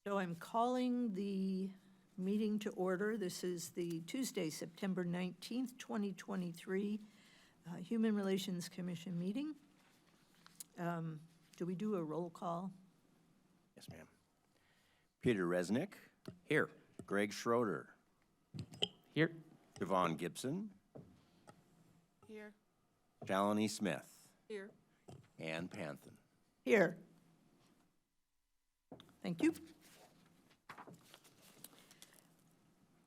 So I'm calling the meeting to order. This is the Tuesday, September 19th, 2023, Human Relations Commission meeting. Do we do a roll call? Yes, ma'am. Peter Resnick. Here. Greg Schroeder. Here. Yvonne Gibson. Here. Shalini Smith. Here. Ann Panthen. Here. Thank you.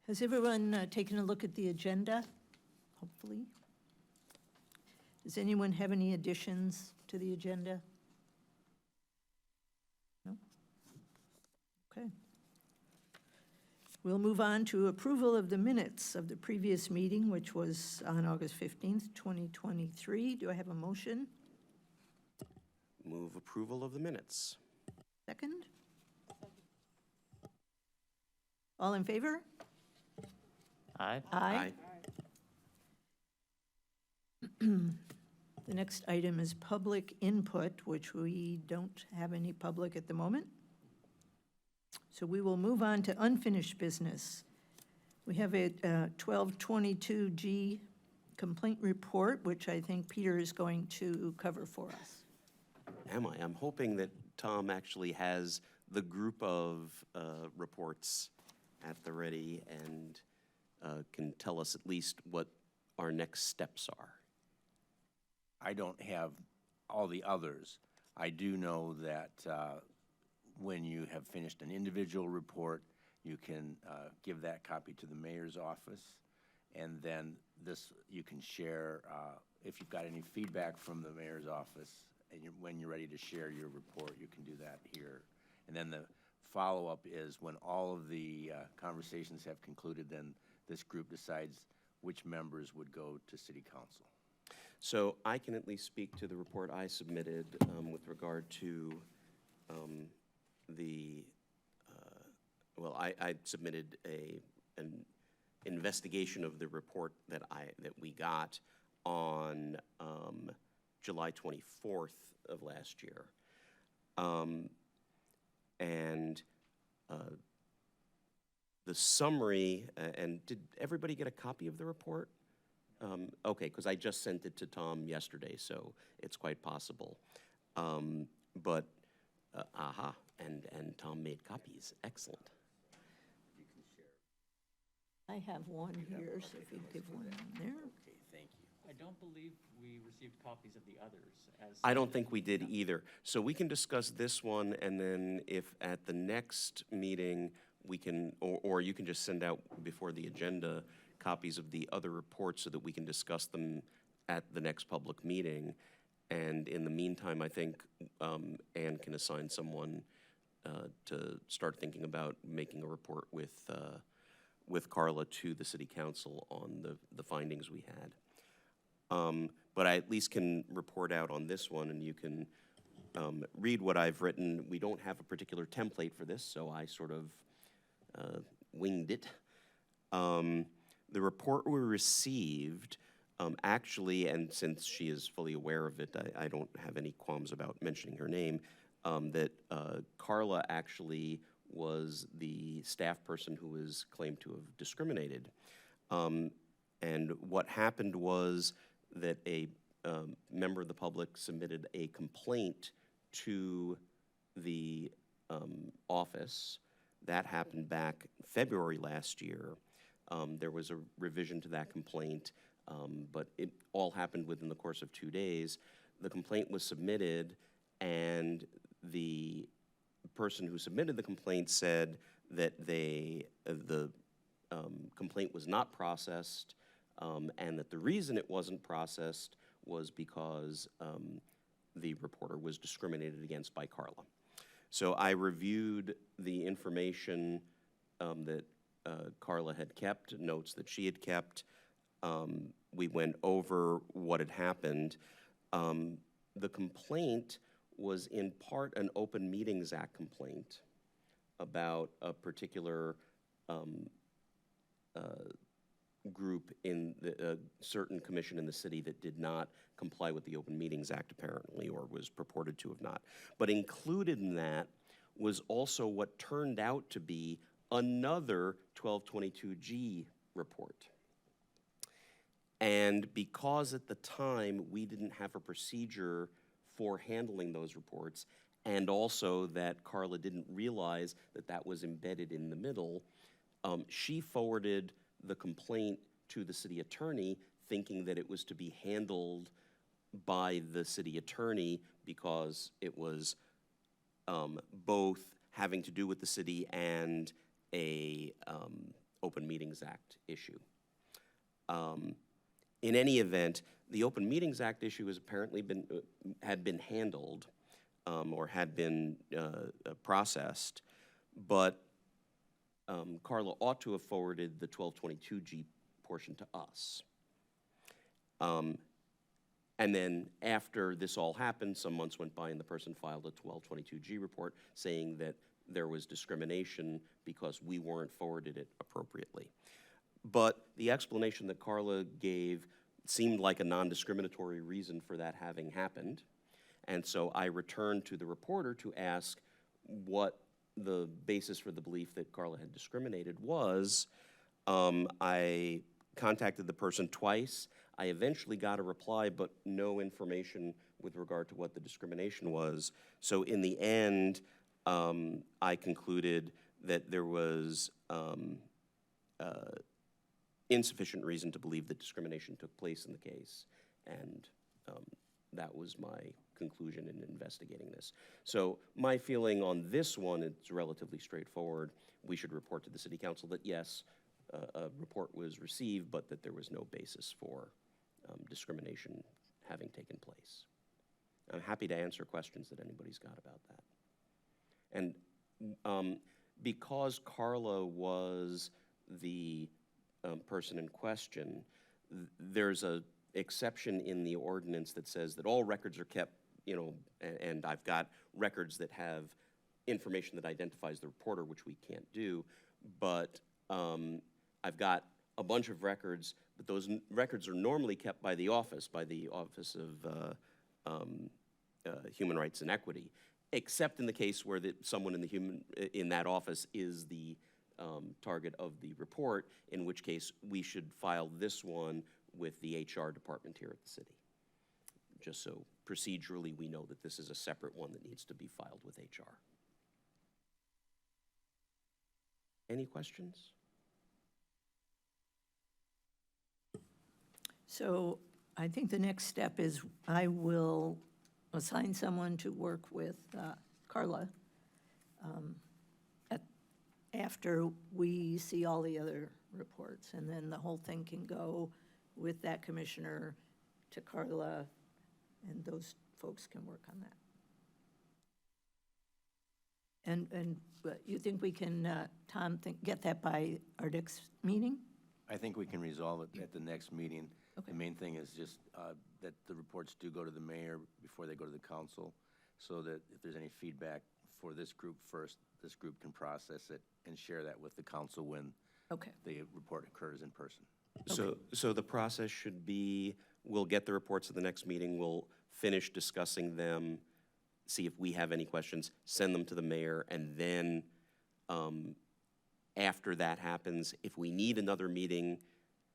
Has everyone taken a look at the agenda, hopefully? Does anyone have any additions to the agenda? No? Okay. We'll move on to approval of the minutes of the previous meeting, which was on August 15th, 2023. Do I have a motion? Move approval of the minutes. Second? All in favor? Aye. Aye. The next item is public input, which we don't have any public at the moment. So we will move on to unfinished business. We have a 1222G complaint report, which I think Peter is going to cover for us. Am I? I'm hoping that Tom actually has the group of reports at the ready and can tell us at least what our next steps are. I don't have all the others. I do know that when you have finished an individual report, you can give that copy to the mayor's office, and then this you can share if you've got any feedback from the mayor's office, and when you're ready to share your report, you can do that here. And then the follow-up is when all of the conversations have concluded, then this group decides which members would go to City Council. So I can at least speak to the report I submitted with regard to I submitted an investigation of the report that we got on July 24th of last year. The summary, and did everybody get a copy of the report? Okay, because I just sent it to Tom yesterday, so it's quite possible. And Tom made copies. Excellent. I have one here, so if you give one there. Okay, thank you. I don't believe we received copies of the others. I don't think we did either. So we can discuss this one, and then if at the next meeting we can, or you can just send out before the agenda copies of the other reports so that we can discuss them at the next public meeting. And in the meantime, I think Ann can assign someone to start thinking about making a report with Carla to the City Council on the findings we had. But I at least can report out on this one, and you can read what I've written. We don't have a particular template for this, so I sort of winged it. The report we received, actually, and since she is fully aware of it, I don't have any qualms about mentioning her name, that Carla actually was the staff person who was claimed to have discriminated. And what happened was that a member of the public submitted a complaint to the office. That happened back February last year. There was a revision to that complaint, but it all happened within the course of 2 days. The complaint was submitted, and the person who submitted the complaint said that the complaint was not processed, and that the reason it wasn't processed was because the reporter was discriminated against by Carla. So I reviewed the information that Carla had kept, notes that she had kept. We went over what had happened. The complaint was in part an Open Meetings Act complaint about a particular group in a certain commission in the city that did not comply with the Open Meetings Act, apparently, or was purported to have not. But included in that was also what turned out to be another 1222G report. And because at the time we didn't have a procedure for handling those reports, and also that Carla didn't realize that that was embedded in the middle, she forwarded the complaint to the city attorney, thinking that it was to be handled by the city attorney because it was both having to do with the city and a Open Meetings Act issue. In any event, the Open Meetings Act issue has apparently had been handled or had been processed, but Carla ought to have forwarded the 1222G portion to us. And then after this all happened, some months went by and the person filed a 1222G report saying that there was discrimination because we weren't forwarded it appropriately. But the explanation that Carla gave seemed like a non-discriminatory reason for that having happened. And so I returned to the reporter to ask what the basis for the belief that Carla had discriminated was. I contacted the person twice. I eventually got a reply, but no information with regard to what the discrimination was. So in the end, I concluded that there was insufficient reason to believe that discrimination took place in the case. And that was my conclusion in investigating this. So my feeling on this one, it's relatively straightforward. We should report to the city council that yes, a report was received, but that there was no basis for discrimination having taken place. I'm happy to answer questions that anybody's got about that. And because Carla was the person in question, there's a exception in the ordinance that says that all records are kept, and I've got records that have information that identifies the reporter, which we can't do, but I've got a bunch of records, but those records are normally kept by the Office of Human Rights and Equity, except in the case where someone in that office is the target of the report, in which case we should file this one with the HR department here at the city. Just so procedurally we know that this is a separate one that needs to be filed with HR. Any questions? So I think the next step is I will assign someone to work with Carla after we see all the other reports. And then the whole thing can go with that commissioner to Carla, and those folks can work on that. And you think we can, Tom, get that by our next meeting? I think we can resolve it at the next meeting. Okay. The main thing is just that the reports do go to the mayor before they go to the council, so that if there's any feedback for this group first, this group can process it and share that with the council when Okay. the report occurs in person. So the process should be, we'll get the reports at the next meeting, we'll finish discussing them, see if we have any questions, send them to the mayor, and then after that happens, if we need another meeting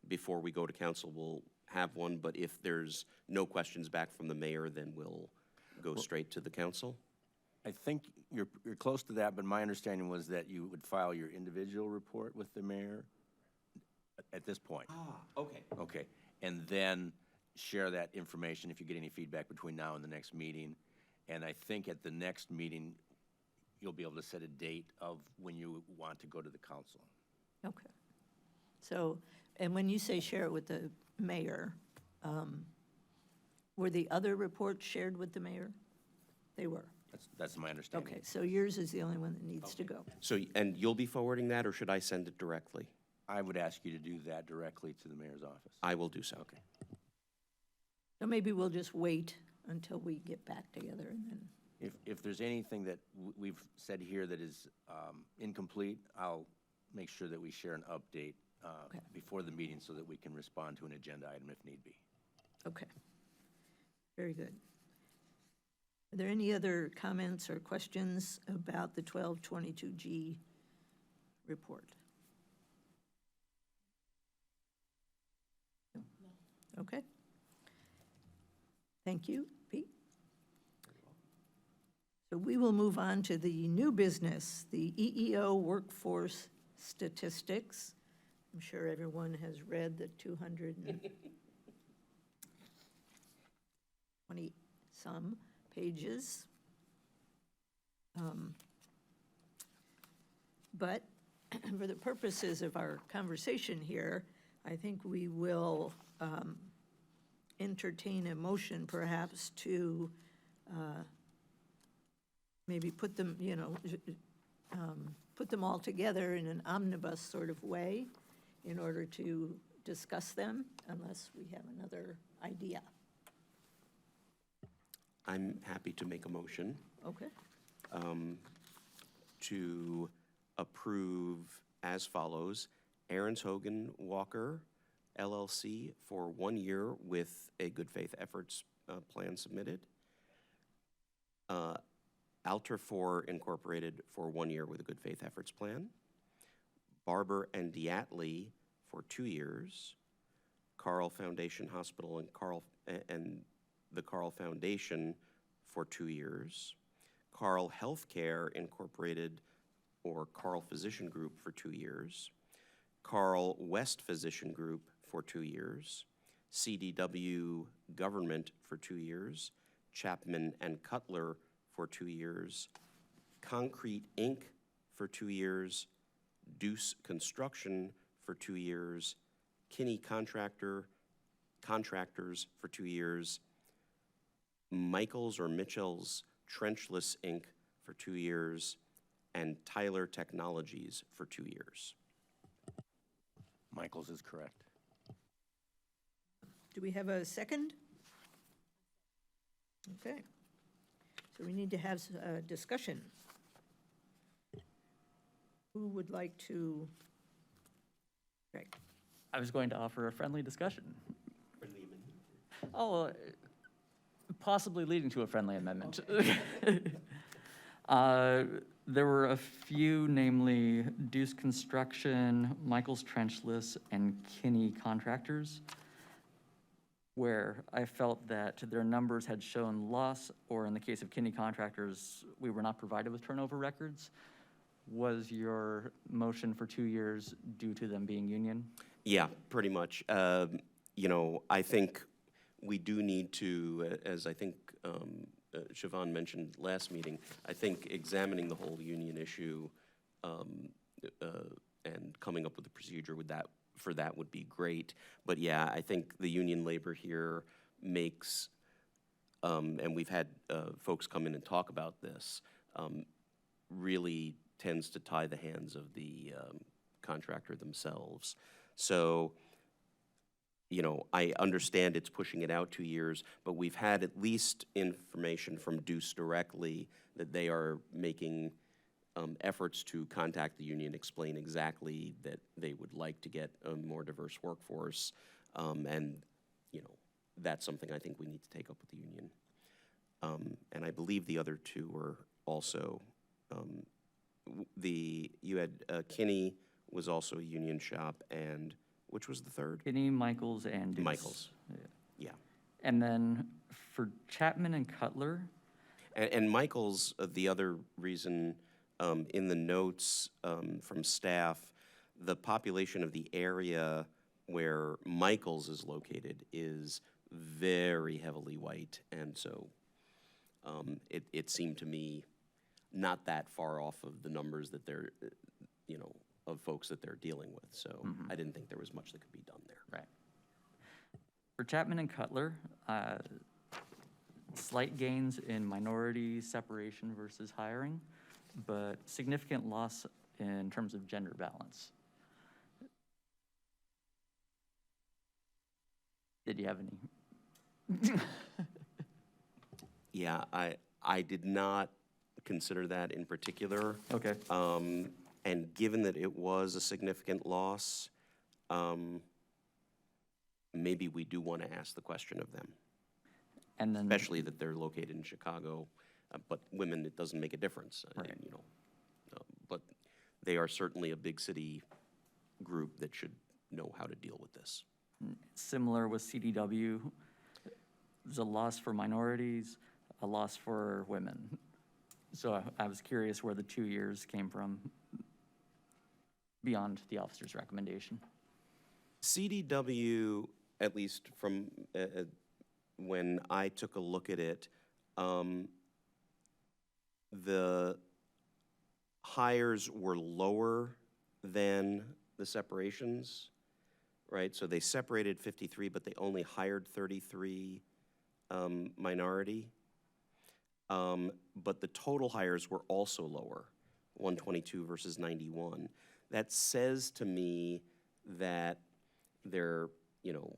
before we go to council, we'll have one, but if there's no questions back from the mayor, then we'll go straight to the council? I think you're close to that, but my understanding was that you would file your individual report with the mayor at this point. Okay. Okay, and then share that information if you get any feedback between now and the next meeting. And I think at the next meeting, you'll be able to set a date of when you want to go to the council. Okay. So, and when you say share it with the mayor, were the other reports shared with the mayor? They were. That's my understanding. Okay, so yours is the only one that needs to go. So, and you'll be forwarding that, or should I send it directly? I would ask you to do that directly to the mayor's office. I will do so. Okay. So maybe we'll just wait until we get back together and then, If there's anything that we've said here that is incomplete, I'll make sure that we share an update Okay. before the meeting so that we can respond to an agenda item if need be. okay. Very good. Are there any other comments or questions about the 1222G report? Okay. Thank you, Pete. So we will move on to the new business, the EEO workforce statistics. I'm sure everyone has read the 220-some pages. But for the purposes of our conversation here, I think we will entertain a motion perhaps to maybe put them, put them all together in an omnibus sort of way in order to discuss them, unless we have another idea. I'm happy to make a motion Okay? to approve as follows: Aaron's Hogan Walker LLC for 1 year with a good faith efforts plan submitted. Alter 4 Incorporated for 1 year with a good faith efforts plan. Barber and Diatley for 2 years. Carl Foundation Hospital and the Carl Foundation for 2 years. Carl Healthcare Incorporated or Carl Physician Group for 2 years. Carl West Physician Group for 2 years. CDW Government for 2 years. Chapman and Cutler for 2 years. Concrete Inc. for 2 years. Deuce Construction for 2 years. Kinney Contractors for 2 years. Michaels or Mitchell's Trenchless Inc. for 2 years, and Tyler Technologies for 2 years. Michaels is correct. Do we have a second? Okay. So we need to have a discussion. Who would like to? Greg. I was going to offer a friendly discussion. Oh, possibly leading to a friendly amendment. There were a few, namely Deuce Construction, Michael's Trenchless, and Kinney Contractors, where I felt that their numbers had shown loss, or in the case of Kinney Contractors, we were not provided with turnover records. Was your motion for 2 years due to them being union? Yeah, pretty much. I think we do need to, as I think Siobhan mentioned last meeting, I think examining the whole union issue and coming up with a procedure for that would be great. But yeah, I think the union labor here makes, and we've had folks come in and talk about this, really tends to tie the hands of the contractor themselves. So, I understand it's pushing it out 2 years, but we've had at least information from Deuce directly that they are making efforts to contact the union, explain exactly that they would like to get a more diverse workforce, and that's something I think we need to take up with the union. And I believe the other two were also you had Kinney was also a union shop, and which was the third? Kinney, Michaels, and Deuce. Michaels. Yeah. And then for Chapman and Cutler, And Michael's, the other reason, in the notes from staff, the population of the area where Michael's is located is very heavily white, and so it seemed to me not that far off of the numbers that they're, of folks that they're dealing with. So I didn't think there was much that could be done there. right. For Chapman and Cutler, slight gains in minority separation versus hiring, but significant loss in terms of gender balance. Did you have any? Yeah, I did not consider that in particular. Okay. And given that it was a significant loss, maybe we do want to ask the question of them, And then especially that they're located in Chicago But women, it doesn't make a difference, Right. you know. But they are certainly a big city group that should know how to deal with this. Similar with CDW, there's a loss for minorities, a loss for women. So I was curious where the 2 years came from beyond the officer's recommendation. CDW, at least from when I took a look at it, the hires were lower than the separations, right? So they separated 53, but they only hired 33 minority. But the total hires were also lower, 122 versus 91. That says to me that they're, you know,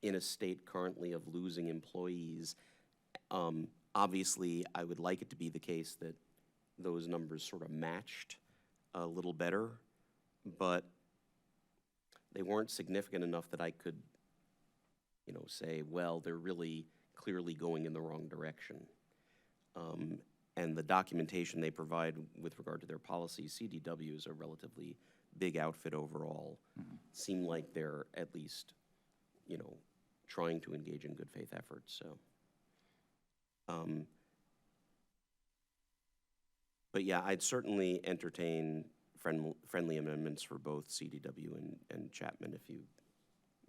in a state currently of losing employees. Obviously, I would like it to be the case that those numbers sort of matched a little better, but they weren't significant enough that I could, you know, say, well, they're really clearly going in the wrong direction. And the documentation they provide with regard to their policies, CDW is a relatively big outfit overall, seem like they're at least, you know, trying to engage in good faith efforts, so. But yeah, I'd certainly entertain friendly amendments for both CDW and Chapman if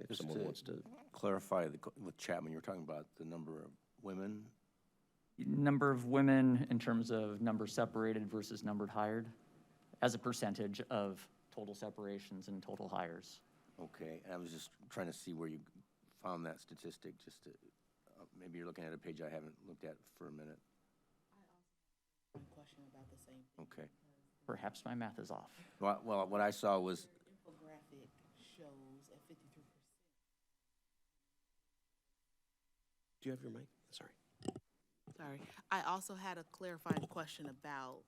Just someone to wants to. clarify, with Chapman, you were talking about the number of women? Number of women in terms of number separated versus numbered hired as a percentage of total separations and total hires. Okay, and I was just trying to see where you found that statistic, just to, maybe you're looking at a page I haven't looked at for a minute. One question about the same thing. Okay. Perhaps my math is off. Well, what I saw was, Infographic shows at 53%. Do you have your mic? Sorry. Sorry. I also had a clarifying question about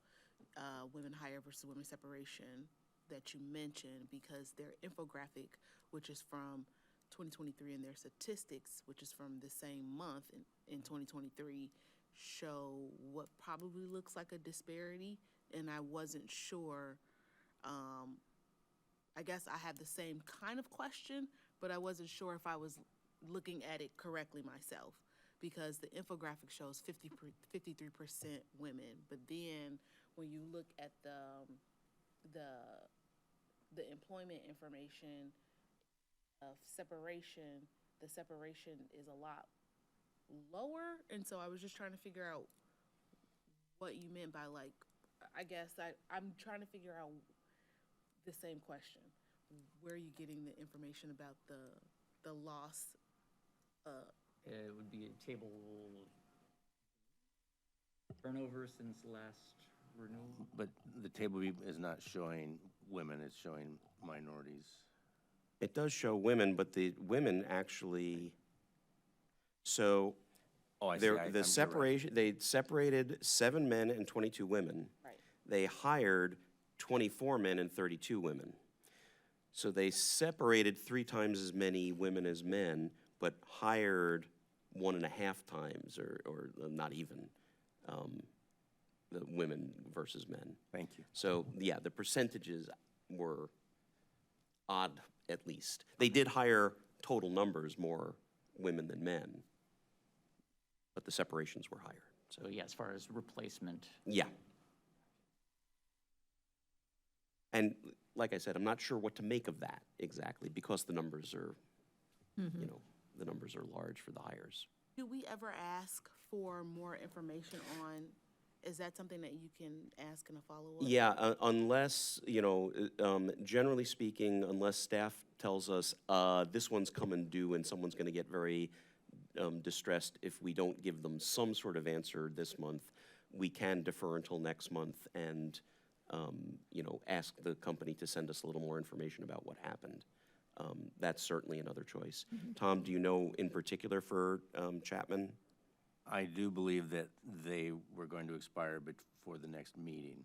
women hire versus women separation that you mentioned, because their infographic, which is from 2023, and their statistics, which is from the same month in 2023, show what probably looks like a disparity, and I wasn't sure. I guess I had the same kind of question, but I wasn't sure if I was looking at it correctly myself, because the infographic shows 53% women, but then when you look at the employment information of separation, the separation is a lot lower, and so I was just trying to figure out what you meant by, like, I guess I'm trying to figure out the same question. Where are you getting the information about the loss? It would be a table turnover since last renewal. but the table is not showing women, it's showing minorities. It does show women, but the women actually, so Oh, I see. the you're right. separation, they separated 7 men and 22 women. Right. They hired 24 men and 32 women. So they separated 3 times as many women as men, but hired 1.5 times, or not even, the women versus men. Thank you. So, yeah, the percentages were odd, at least. They did hire total numbers more women than men, but the separations were higher. So, So yeah, as far as replacement, yeah. And like I said, I'm not sure what to make of that exactly, because the numbers are, you know, the numbers are large for the hires. Do we ever ask for more information on, is that something that you can ask in a follow-up? Yeah, unless, you know, generally speaking, unless staff tells us, this one's coming due and someone's gonna get very distressed if we don't give them some sort of answer this month, we can defer until next month and, you know, ask the company to send us a little more information about what happened. That's certainly another choice. Tom, do you know in particular for Chapman? I do believe that they were going to expire before the next meeting.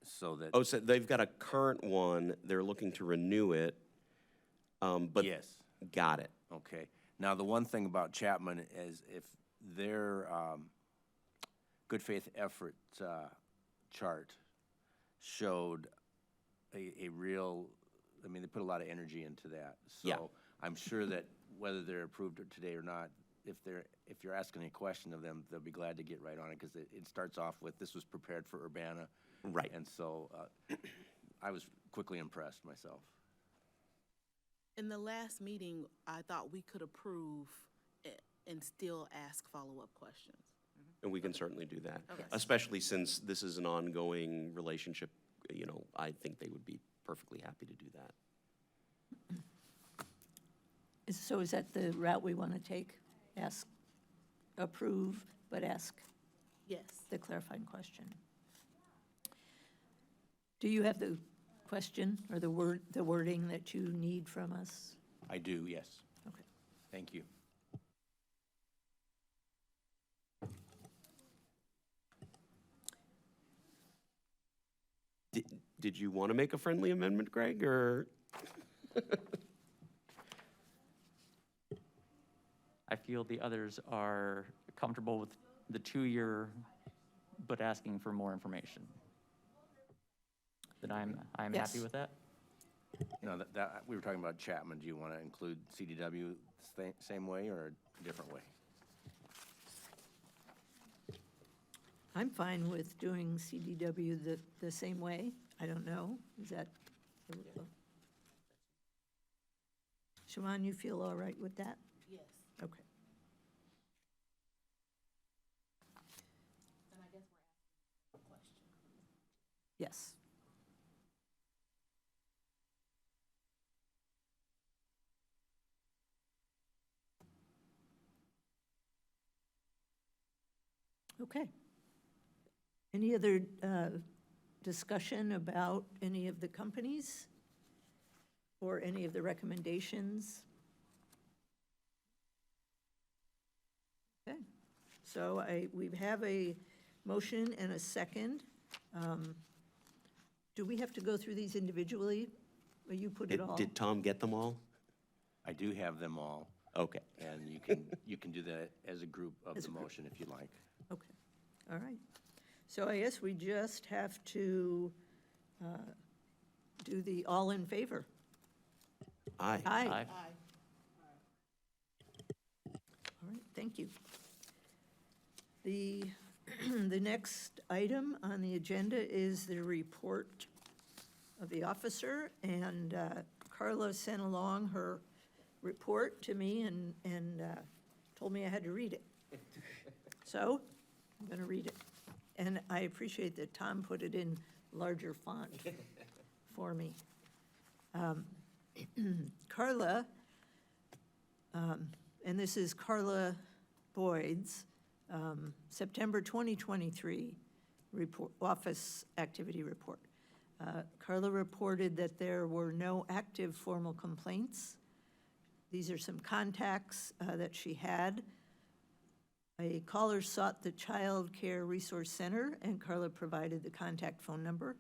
So that, Oh, so they've got a current one, they're looking to renew it, but. yes, Got it. okay. Now, the one thing about Chapman is their good faith effort chart showed a real, I mean, they put a lot of energy into that. Yeah. So I'm sure that whether they're approved today or not, if you're asking a question of them, they'll be glad to get right on it, because it starts off with, this was prepared for Urbana. Right. And so I was quickly impressed myself. In the last meeting, I thought we could approve and still ask follow-up questions. And we can certainly do that, Okay. especially since this is an ongoing relationship. You know, I think they would be perfectly happy to do that. So is that the route we want to take? Ask, approve, but ask Yes. the clarifying question? Do you have the question or the wording that you need from us? I do, yes. Okay. Thank you. Did you want to make a friendly amendment, Greg, or? I feel the others are comfortable with the 2-year, but asking for more information. Then I'm Yes. happy with that. No, that we were talking about Chapman. Do you want to include CDW same way or a different way? I'm fine with doing CDW the same way. I don't know. Is that? Shaman, you feel all right with that? Yes. Okay. And I guess we're asking a question. Yes. Okay. Any other discussion about any of the companies or any of the recommendations? Okay, so we have a motion and a second. Do we have to go through these individually? Or you put it all? Did Tom get them all? I do have them all, Okay. and you can do that as a group of As the a group. motion if you like. Okay, all right. So I guess we just have to do the all in favor. Aye. Aye. Aye. All right, thank you. The next item on the agenda is the report of the officer, and Carla sent along her report to me and told me I had to read it. So I'm going to read it. And I appreciate that Tom put it in larger font for me. Carla, and this is Carla Boyd's September 2023 report, office activity report. Carla reported that there were no active formal complaints. These are some contacts that she had. A caller sought the Child Care Resource Center, and Carla provided the contact phone number.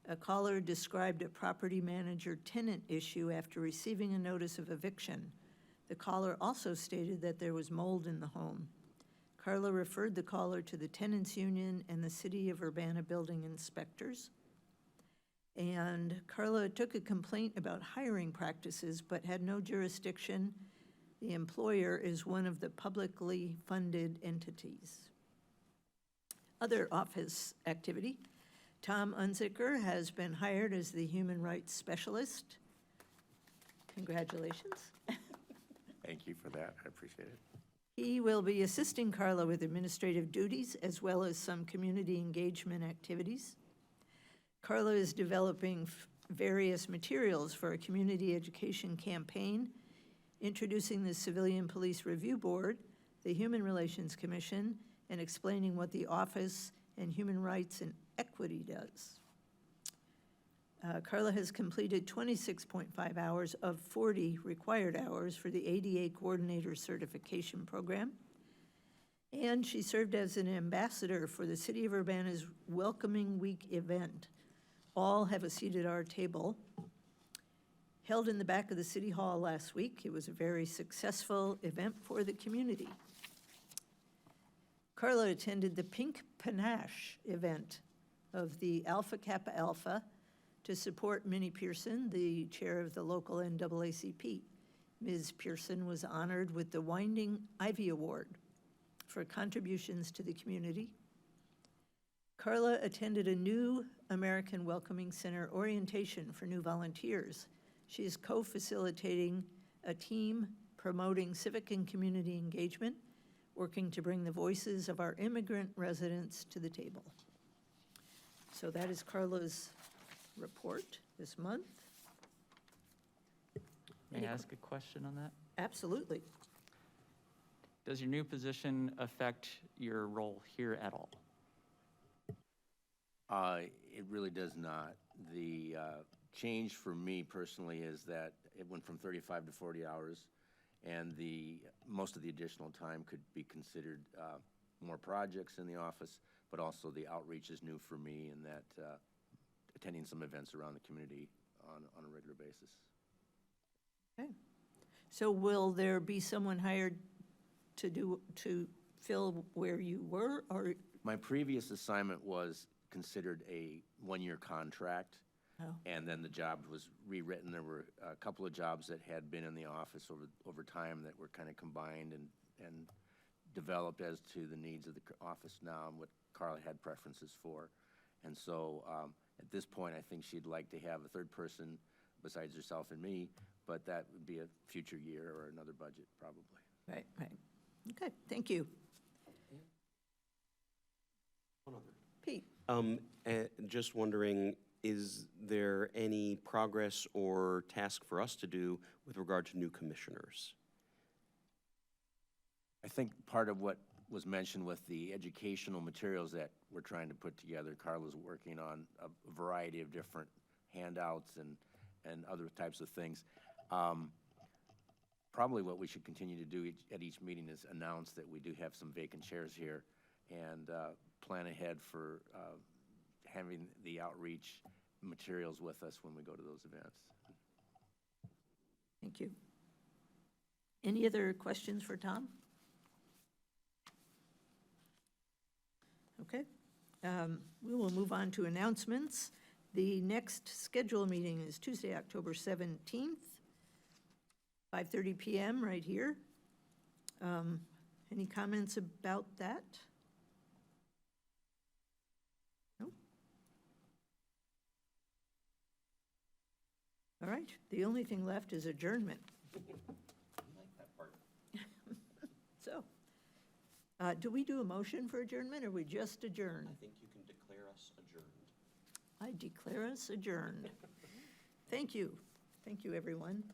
A caller described a property manager-tenant issue after receiving a notice of eviction. The caller also stated that there was mold in the home. Carla referred the caller to the tenants union and the City of Urbana building inspectors. And Carla took a complaint about hiring practices but had no jurisdiction. The employer is one of the publicly funded entities. Other office activity. Tom Unzicker has been hired as the Human Rights Specialist. Congratulations. Thank you for that. I appreciate it. He will be assisting Carla with administrative duties as well as some community engagement activities. Carla is developing various materials for a community education campaign, introducing the Civilian Police Review Board, the Human Relations Commission, and explaining what the Office and Human Rights and Equity does. Carla has completed 26.5 hours of 40 required hours for the ADA Coordinator Certification Program. And she served as an ambassador for the City of Urbana's Welcoming Week event. All have a seat at our table. Held in the back of the City Hall last week, it was a very successful event for the community. Carla attended the Pink Panache event of the Alpha Kappa Alpha to support Minnie Pearson, the chair of the local NAACP. Ms. Pearson was honored with the Winding Ivy Award for contributions to the community. Carla attended a new American Welcoming Center orientation for new volunteers. She is co-facilitating a team promoting civic and community engagement, working to bring the voices of our immigrant residents to the table. So that is Carla's report this month. May I ask a question on that? Absolutely. Does your new position affect your role here at all? It really does not. The change for me personally is that it went from 35 to 40 hours, and most of the additional time could be considered more projects in the office, but also the outreach is new for me in that attending some events around the community on a regular basis. Okay. So will there be someone hired to fill where you were, or? My previous assignment was considered a one-year contract, Oh. and then the job was rewritten. There were a couple of jobs that had been in the office over time that were kind of combined and developed as to the needs of the office now and what Carla had preferences for. And so at this point, I think she'd like to have a third person besides herself and me, but that would be a future year or another budget, probably. Right, right. Okay, thank you. Pete? Just wondering, is there any progress or task for us to do with regard to new commissioners? I think part of what was mentioned with the educational materials that we're trying to put together, Carla's working on a variety of different handouts and other types of things. Probably what we should continue to do at each meeting is announce that we do have some vacant chairs here and plan ahead for having the outreach materials with us when we go to those events. Thank you. Any other questions for Tom? Okay. We will move on to announcements. The next scheduled meeting is Tuesday, October 17th, 5:30 p.m. right here. Any comments about that? No? All right, the only thing left is adjournment. So, do we do a motion for adjournment, or we just adjourn? I think you can declare us adjourned. I declare us adjourned. Thank you. Thank you, everyone.